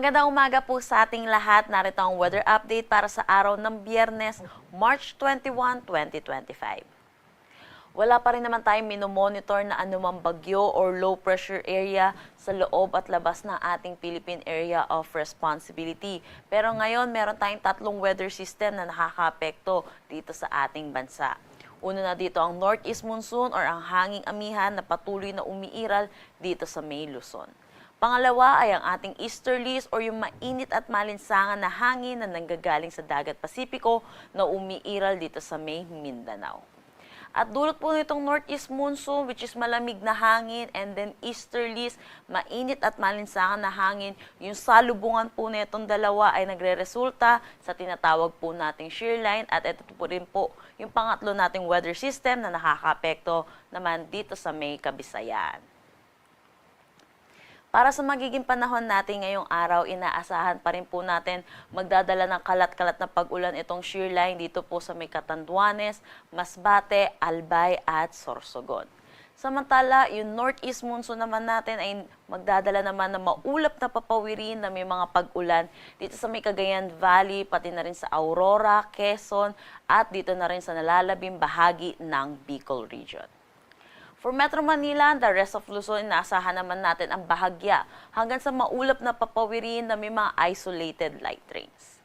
Magandang umaga po sa ating lahat. Narito ang weather update para sa araw ng Biyernes, March 21, 2025. Wala pa rin naman tayong minomonitor na anumang bagyo or low pressure area sa loob at labas ng ating Philippine Area of Responsibility. Pero ngayon, meron tayong tatlong weather system na nakakaapekto dito sa ating bansa. Una na dito ang Northeast Monsoon or ang hanging amihan na patuloy na umiiral dito sa May Luzon. Pangalawa ay ang ating easterlies or yung mainit at malinsangan na hangin na nanggagaling sa Dagat Pasipiko na umiiral dito sa May Mindanao. At dulot po nitong Northeast Monsoon which is malamig na hangin and then easterlies, mainit at malinsangan na hangin. Yung salubungan po nitong dalawa ay nagre-resulta sa tinatawag po nating shear line at ito po rin po yung pangatlo nating weather system na nakakaapekto naman dito sa May Kabisayan. Para sa magiging panahon natin ngayong araw, inaasahan pa rin po natin magdadala ng kalat-kalat na pag-ulan itong shear line dito po sa may Catanduanes, Masbate, Albay at Sorsogon. Samantala, yung Northeast Monsoon naman natin ay magdadala naman ng maulap na papawirin na may mga pag-ulan dito sa may Cagayan Valley, pati na rin sa Aurora, Quezon at dito na rin sa nalalabing bahagi ng Bicol Region. For Metro Manila, the rest of Luzon, inaasahan naman natin ang bahagya hanggang sa maulap na papawirin na may mga isolated light rains.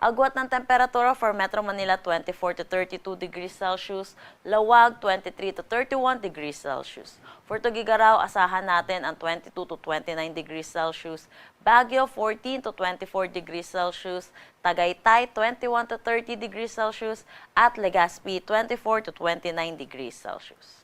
Agwat ng temperatura for Metro Manila, 24 to 32 degrees Celsius, Lawag, 23 to 31 degrees Celsius. For Tugigaraw, asahan natin ang 22 to 29 degrees Celsius, Baguio, 14 to 24 degrees Celsius, Tagaytay, 21 to 30 degrees Celsius, at Legazpi, 24 to 29 degrees Celsius.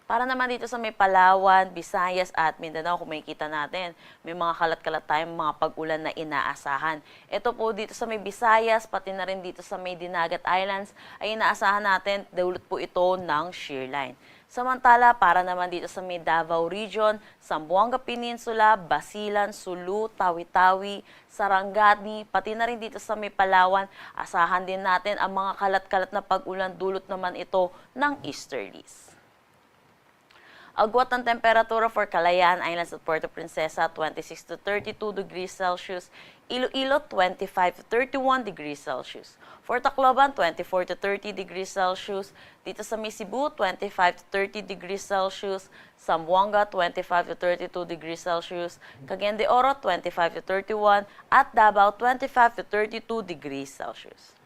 Para naman dito sa may Palawan, Visayas at Mindanao, kung makikita natin, may mga kalat-kalat tayong mga pag-ulan na inaasahan. Ito po dito sa may Visayas, pati na rin dito sa may Dinagat Islands, ay inaasahan natin, dulot po ito ng shear line. Samantala, para naman dito sa may Davao Region, Zamboanga Peninsula, Basilan, Sulu, Tawi-Tawi, Sarangani, pati na rin dito sa may Palawan, asahan din natin ang mga kalat-kalat na pag-ulan, dulot naman ito ng easterlies. Agwat ng temperatura for Calayan Islands at Puerto Princesa, 26 to 32 degrees Celsius. Iloilo, 25 to 31 degrees Celsius. For Tacloban, 24 to 30 degrees Celsius. Dito sa Cebu, 25 to 30 degrees Celsius. Zamboanga, 25 to 32 degrees Celsius. Cagayan de Oro, 25 to 31. At Davao, 25 to 32 degrees Celsius.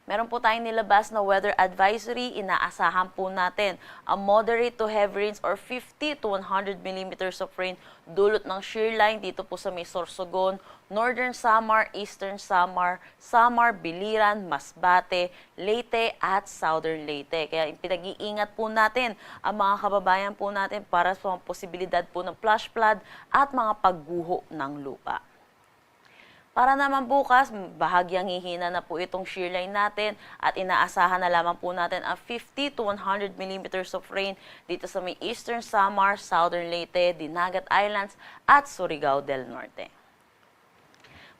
Meron po tayong nilabas na weather advisory, inaasahan po natin ang moderate to heavy rains or 50 to 100 millimeters of rain dulot ng shear line dito po sa may Sorsogon, Northern Samar, Eastern Samar, Samar, Biliran, Masbate, Leyte at Southern Leyte. Kaya pinag-iingat po natin ang mga kababayan po natin para sa posibilidad po ng flash flood at mga pagguho ng lupa. Para naman bukas, bahagyang hihina na po itong shear line natin at inaasahan na lamang po natin ang 50 to 100 millimeters of rain dito sa may Eastern Samar, Southern Leyte, Dinagat Islands at Surigao del Norte.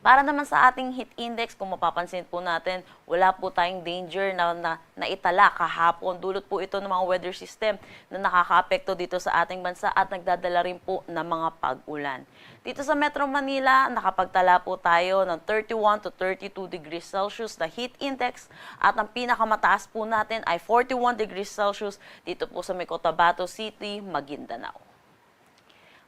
Para naman sa ating heat index, kung mapapansin po natin, wala po tayong danger na itala kahapon. Dulot po ito ng mga weather system na nakakaapekto dito sa ating bansa at nagdadala rin po ng mga pag-ulan. Dito sa Metro Manila, nakapagtala po tayo ng 31 to 32 degrees Celsius na heat index at ang pinakamataas po natin ay 41 degrees Celsius dito po sa may Cotabato City, Maguindanao.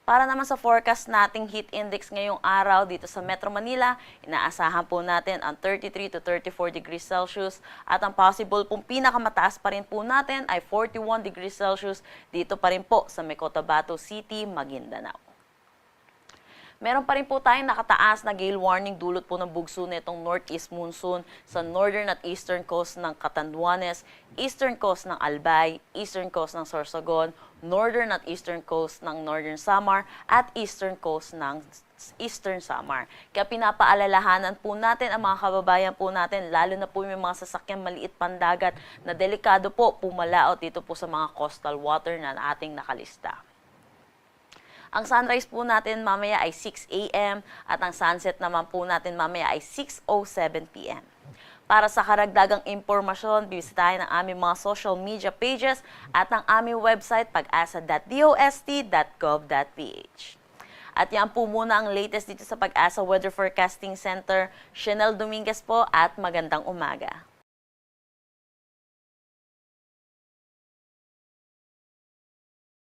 Para naman sa forecast nating heat index ngayong araw dito sa Metro Manila, inaasahan po natin ang 33 to 34 degrees Celsius at ang possible pong pinakamataas pa rin po natin ay 41 degrees Celsius dito pa rin po sa may Cotabato City, Maguindanao. Meron pa rin po tayong nakataas na gale warning dulot po ng bugso nitong Northeast Monsoon sa northern at eastern coast ng Catanduanes, eastern coast ng Albay, eastern coast ng Sorsogon, northern at eastern coast ng Northern Samar at eastern coast ng Eastern Samar. Kaya pinapaalalahanan po natin ang mga kababayan po natin, lalo na po yung mga sasakyang maliit pandagat na delikado po pumalaot dito po sa mga coastal water na ating nakalista. Ang sunrise po natin mamaya ay 6 a.m. at ang sunset naman po natin mamaya ay 6:07 p.m. Para sa karagdagang impormasyon, bisitahin ang aming mga social media pages at ang aming website pag-asa.dost.gov.ph. At yan po muna ang latest dito sa Pag-asa Weather Forecasting Center. Chanel Dominguez po at magandang umaga.